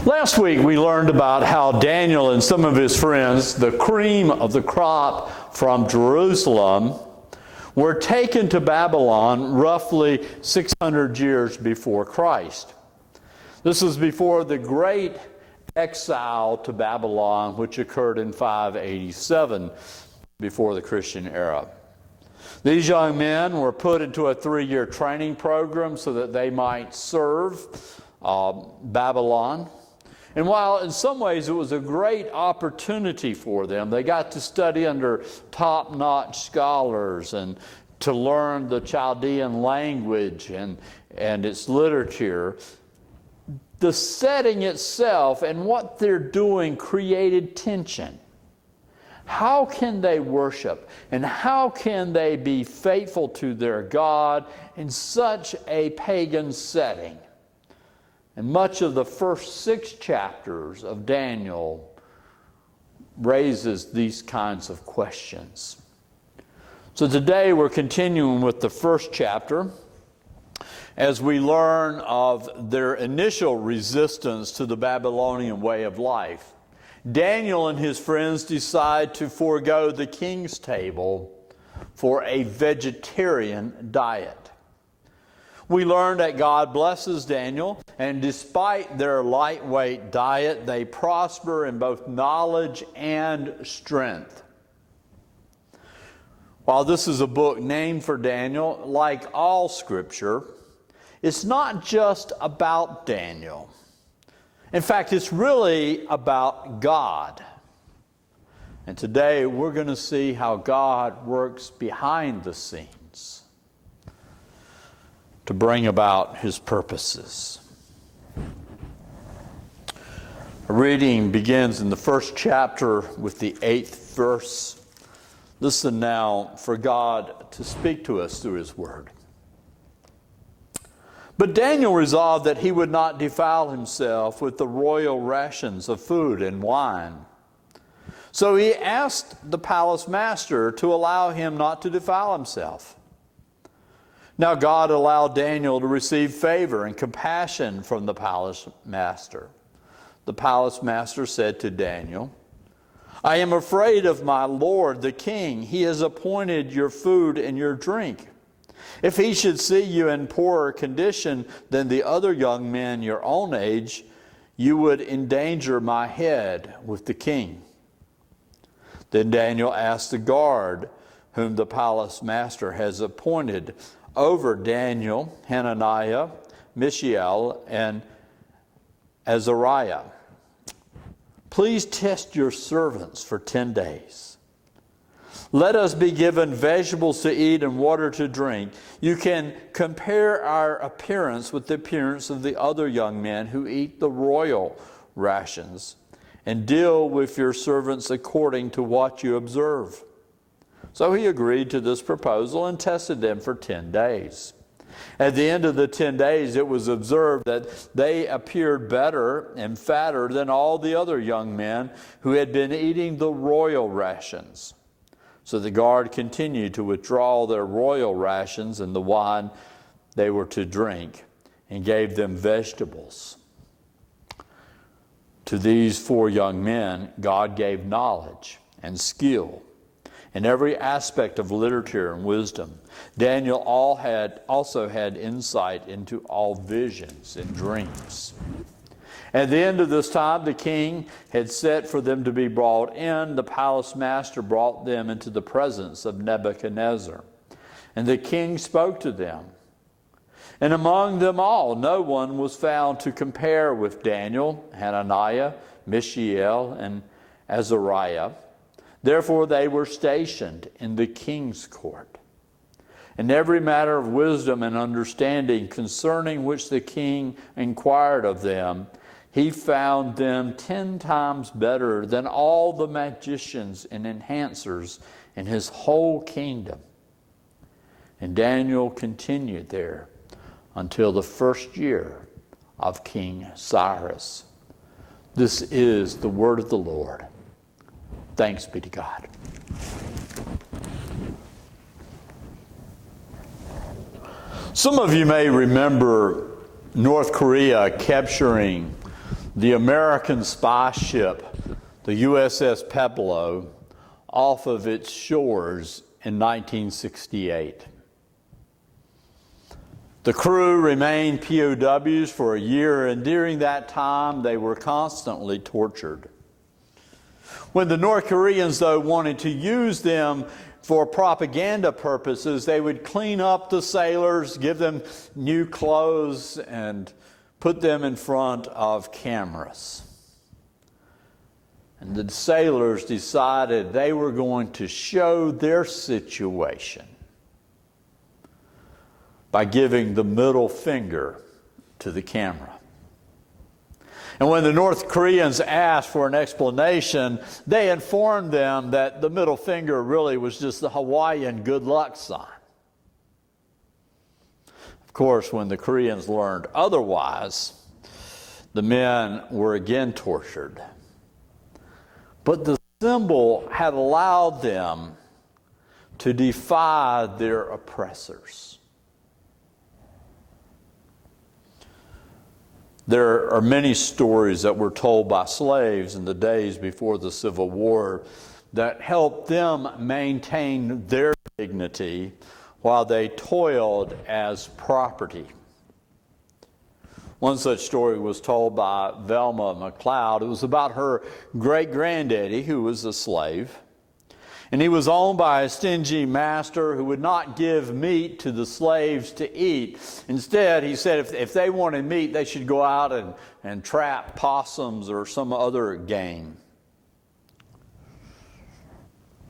Last week we learned about how Daniel and some of his friends, the cream of the crop from Jerusalem, were taken to Babylon roughly 600 years before Christ. This was before the great exile to Babylon, which occurred in 587, before the Christian era. These young men were put into a 3-year training program so that they might serve Babylon. And while in some ways it was a great opportunity for them, they got to study under top-notch scholars and to learn the Chaldean language and its literature. The setting itself and what they're doing created tension. How can they worship and how can they be faithful to their God in such a pagan setting? And much of the first 6 chapters of Daniel raises these kinds of questions. So today we're continuing with the first chapter as we learn of their initial resistance to the Babylonian way of life. Daniel and his friends decide to forego the king's table for a vegetarian diet. We learn that God blesses Daniel, and despite their lightweight diet, they prosper in both knowledge and strength. While this is a book named for Daniel, like all Scripture, it's not just about Daniel. In fact, it's really about God. And today we're going to see how God works behind the scenes to bring about His purposes. Our reading begins in the first chapter with the 8th verse. Listen now for God to speak to us through His Word. But Daniel resolved that he would not defile himself with the royal rations of food and wine. So he asked the palace master to allow him not to defile himself. Now God allowed Daniel to receive favor and compassion from the palace master. The palace master said to Daniel, I am afraid of my lord the king. He has appointed your food and your drink. If he should see you in poorer condition than the other young men your own age, you would endanger my head with the king. Then Daniel asked the guard, whom the palace master has appointed over Daniel, Hananiah, Mishael, and Azariah, please test your servants for 10 days. Let us be given vegetables to eat and water to drink. You can compare our appearance with the appearance of the other young men who eat the royal rations, and deal with your servants according to what you observe. So he agreed to this proposal and tested them for 10 days. At the end of the 10 days, it was observed that they appeared better and fatter than all the other young men who had been eating the royal rations. So the guard continued to withdraw their royal rations and the wine they were to drink, and gave them vegetables. To these 4 young men, God gave knowledge and skill in every aspect of literature and wisdom. Daniel also had insight into all visions and dreams. At the end of this time, the king had set for them to be brought in. The palace master brought them into the presence of Nebuchadnezzar. And the king spoke to them. And among them all, no one was found to compare with Daniel, Hananiah, Mishael, and Azariah. Therefore they were stationed in the king's court. In every matter of wisdom and understanding concerning which the king inquired of them, he found them 10 times better than all the magicians and enhancers in his whole kingdom. And Daniel continued there until the first year of King Cyrus. This is the word of the Lord. Thanks be to God. Some of you may remember North Korea capturing the American spy ship, the USS Pueblo, off of its shores in 1968. The crew remained POWs for a year, and during that time they were constantly tortured. When the North Koreans, though, wanted to use them for propaganda purposes, they would clean up the sailors, give them new clothes, and put them in front of cameras. And the sailors decided they were going to show their situation by giving the middle finger to the camera. And when the North Koreans asked for an explanation, they informed them that the middle finger really was just the Hawaiian good luck sign. Of course, when the Koreans learned otherwise, the men were again tortured. But the symbol had allowed them to defy their oppressors. There are many stories that were told by slaves in the days before the Civil War that helped them maintain their dignity while they toiled as property. One such story was told by Velma McLeod. It was about her great-granddaddy, who was a slave. And he was owned by a stingy master who would not give meat to the slaves to eat. Instead, he said if they wanted meat, they should go out and trap possums or some other game.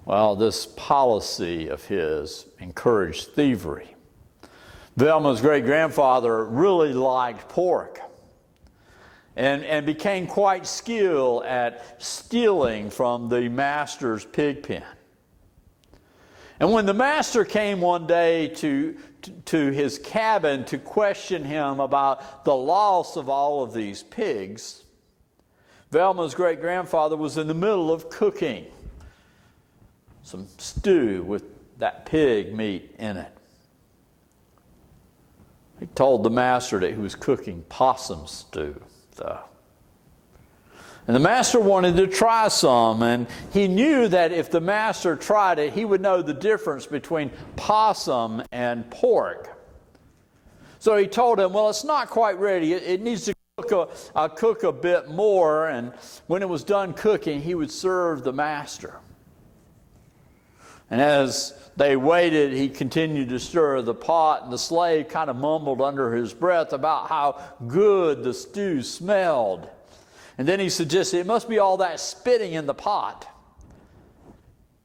Well, this policy of his encouraged thievery. Velma's great-grandfather really liked pork and became quite skilled at stealing from the master's pig pen. And when the master came one day to his cabin to question him about the loss of all of these pigs, Velma's great-grandfather was in the middle of cooking some stew with that pig meat in it. He told the master that he was cooking possum stew, though. And the master wanted to try some, and he knew that if the master tried it, he would know the difference between possum and pork. So he told him, well, it's not quite ready. It needs to cook a bit more, and when it was done cooking, he would serve the master. And as they waited, he continued to stir the pot, and the slave kind of mumbled under his breath about how good the stew smelled. And then he suggested, it must be all that spitting in the pot.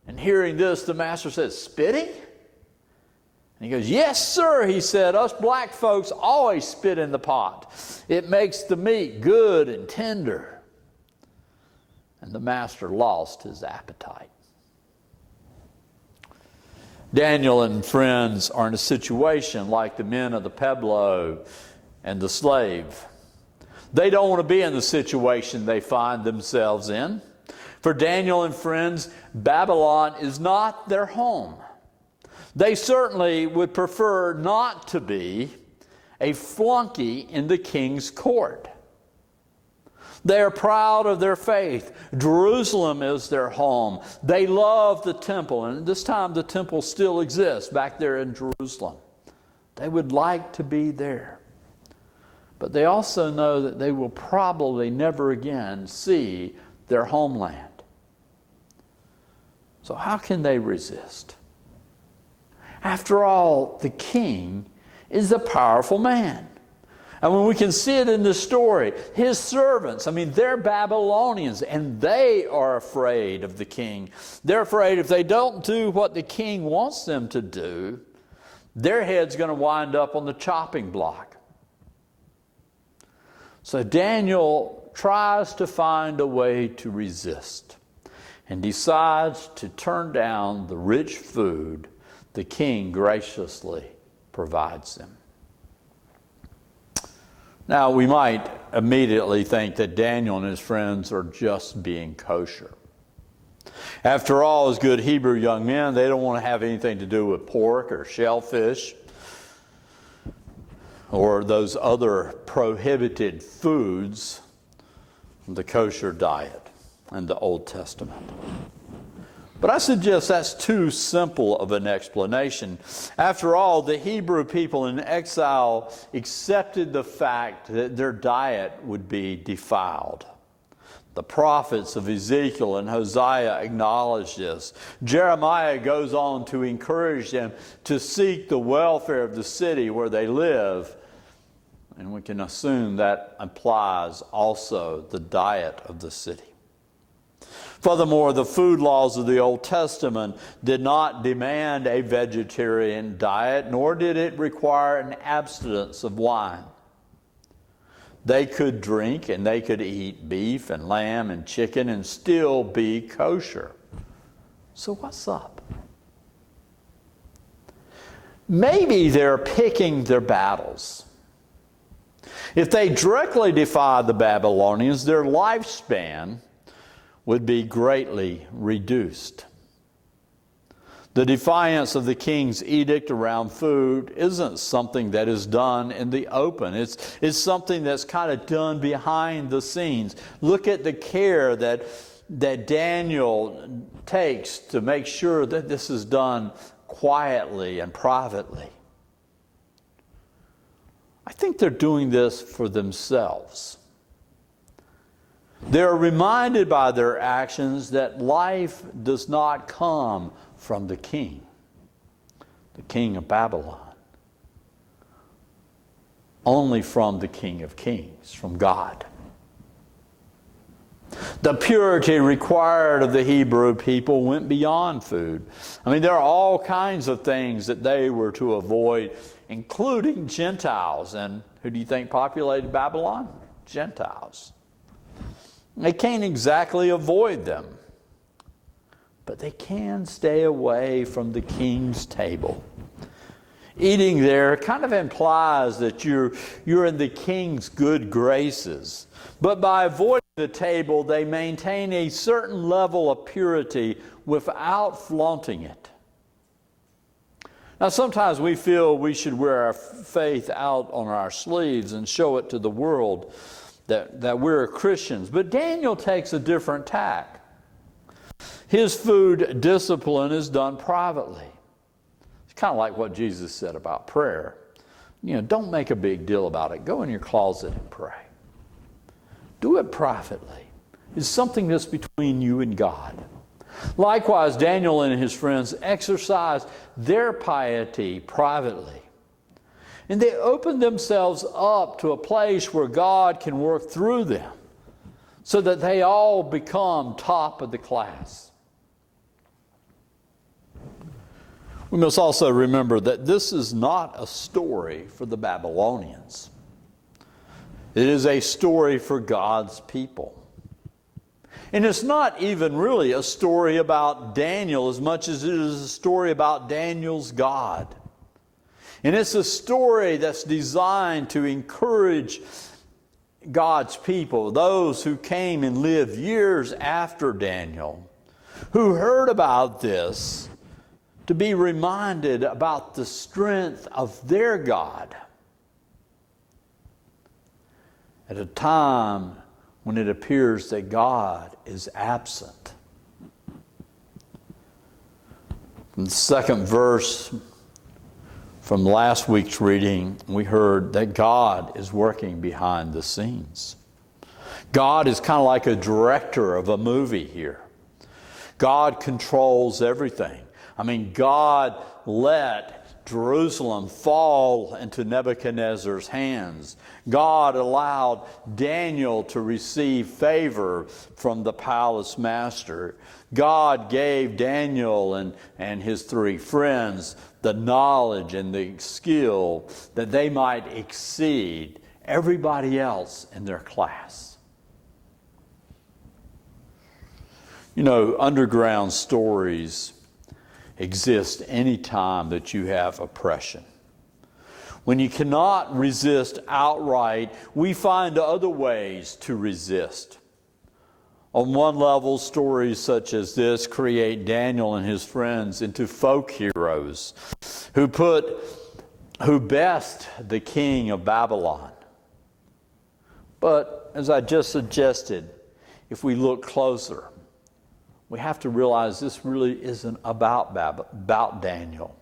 And hearing this, the master said, spitting? And he goes, yes, sir, he said, us black folks always spit in the pot. It makes the meat good and tender. And the master lost his appetite. Daniel and friends are in a situation like the men of the Pueblo and the slave. They don't want to be in the situation they find themselves in. For Daniel and friends, Babylon is not their home. They certainly would prefer not to be a flunky in the king's court. They are proud of their faith. Jerusalem is their home. They love the temple, and at this time the temple still exists back there in Jerusalem. They would like to be there. But they also know that they will probably never again see their homeland. So how can they resist? After all, the king is a powerful man. And when we can see it in this story, his servants, they're Babylonians, and they are afraid of the king. They're afraid if they don't do what the king wants them to do, their head's going to wind up on the chopping block. So Daniel tries to find a way to resist and decides to turn down the rich food the king graciously provides him. Now, we might immediately think that Daniel and his friends are just being kosher. After all, as good Hebrew young men, they don't want to have anything to do with pork or shellfish or those other prohibited foods. the kosher diet in the Old Testament. But I suggest that's too simple of an explanation. After all, the Hebrew people in exile accepted the fact that their diet would be defiled. The prophets of Ezekiel and Hosea acknowledge this. Jeremiah goes on to encourage them to seek the welfare of the city where they live. And we can assume that applies also the diet of the city. Furthermore, the food laws of the Old Testament did not demand a vegetarian diet, nor did it require an abstinence of wine. They could drink and they could eat beef and lamb and chicken and still be kosher. So what's up? Maybe they're picking their battles. If they directly defied the Babylonians, their lifespan would be greatly reduced. The defiance of the king's edict around food isn't something that is done in the open. It's something that's kind of done behind the scenes. Look at the care that Daniel takes to make sure that this is done quietly and privately. I think they're doing this for themselves. They're reminded by their actions that life does not come from the king of Babylon, only from the King of Kings, from God. The purity required of the Hebrew people went beyond food. I mean, there are all kinds of things that they were to avoid, including Gentiles. And who do you think populated Babylon? Gentiles. They can't exactly avoid them, but they can stay away from the king's table. Eating there kind of implies that you're in the king's good graces. But by avoiding the table, they maintain a certain level of purity without flaunting it. Now, sometimes we feel we should wear our faith out on our sleeves and show it to the world that we're Christians. But Daniel takes a different tack. His food discipline is done privately. It's kind of like what Jesus said about prayer. Don't make a big deal about it. Go in your closet and pray. Do it privately. It's something that's between you and God. Likewise, Daniel and his friends exercised their piety privately. And they opened themselves up to a place where God can work through them so that they all become top of the class. We must also remember that this is not a story for the Babylonians. It is a story for God's people. And it's not even really a story about Daniel as much as it is a story about Daniel's God. And it's a story that's designed to encourage God's people, those who came and lived years after Daniel, who heard about this, to be reminded about the strength of their God at a time when it appears that God is absent. In the second verse from last week's reading, we heard that God is working behind the scenes. God is kind of like a director of a movie here. God controls everything. I mean, God let Jerusalem fall into Nebuchadnezzar's hands. God allowed Daniel to receive favor from the palace master. God gave Daniel and his three friends the knowledge and the skill that they might exceed everybody else in their class. Underground stories exist any time that you have oppression. When you cannot resist outright, we find other ways to resist. On one level, stories such as this create Daniel and his friends into folk heroes who best the king of Babylon. But as I just suggested, if we look closer, we have to realize this really isn't about Daniel.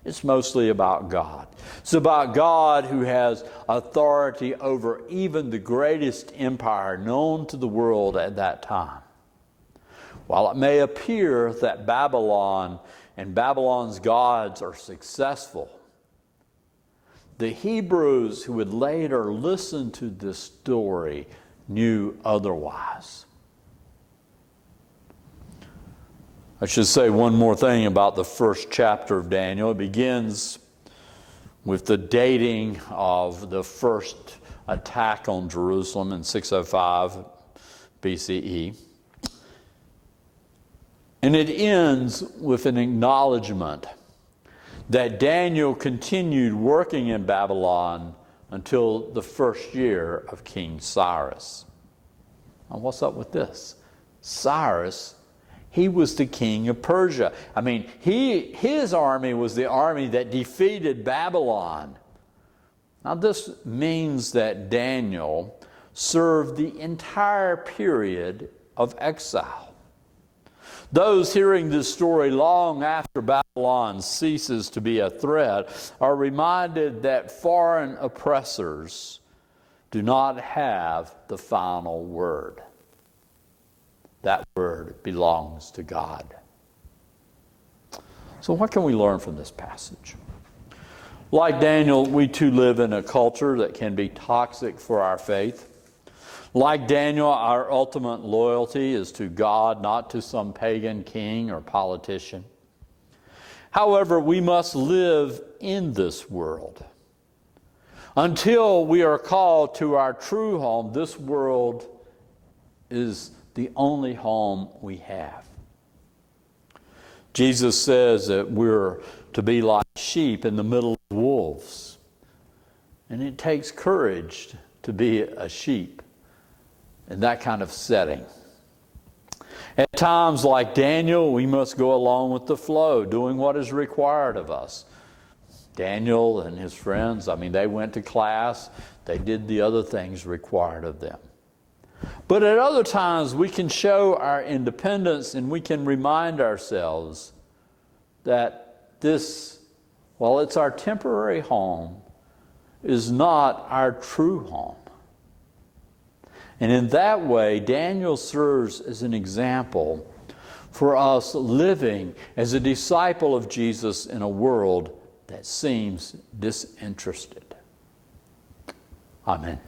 It's mostly about God. It's about God who has authority over even the greatest empire known to the world at that time. While it may appear that Babylon and Babylon's gods are successful, the Hebrews who would later listen to this story knew otherwise. I should say one more thing about the first chapter of Daniel. It begins with the dating of the first attack on Jerusalem in 605 BCE. And it ends with an acknowledgement that Daniel continued working in Babylon until the first year of King Cyrus. Now, what's up with this? Cyrus, he was the king of Persia. I mean, his army was the army that defeated Babylon. Now, this means that Daniel served the entire period of exile. Those hearing this story long after Babylon ceases to be a threat are reminded that foreign oppressors do not have the final word. That word belongs to God. So what can we learn from this passage? Like Daniel, we too live in a culture that can be toxic for our faith. Like Daniel, our ultimate loyalty is to God, not to some pagan king or politician. However, we must live in this world. Until we are called to our true home, this world is the only home we have. Jesus says that we're to be like sheep in the middle of wolves. And it takes courage to be a sheep in that kind of setting. At times like Daniel, we must go along with the flow, doing what is required of us. Daniel and his friends, they went to class, they did the other things required of them. But at other times, we can show our independence and we can remind ourselves that this, while it's our temporary home, is not our true home. And in that way, Daniel serves as an example for us living as a disciple of Jesus in a world that seems disinterested. Amen.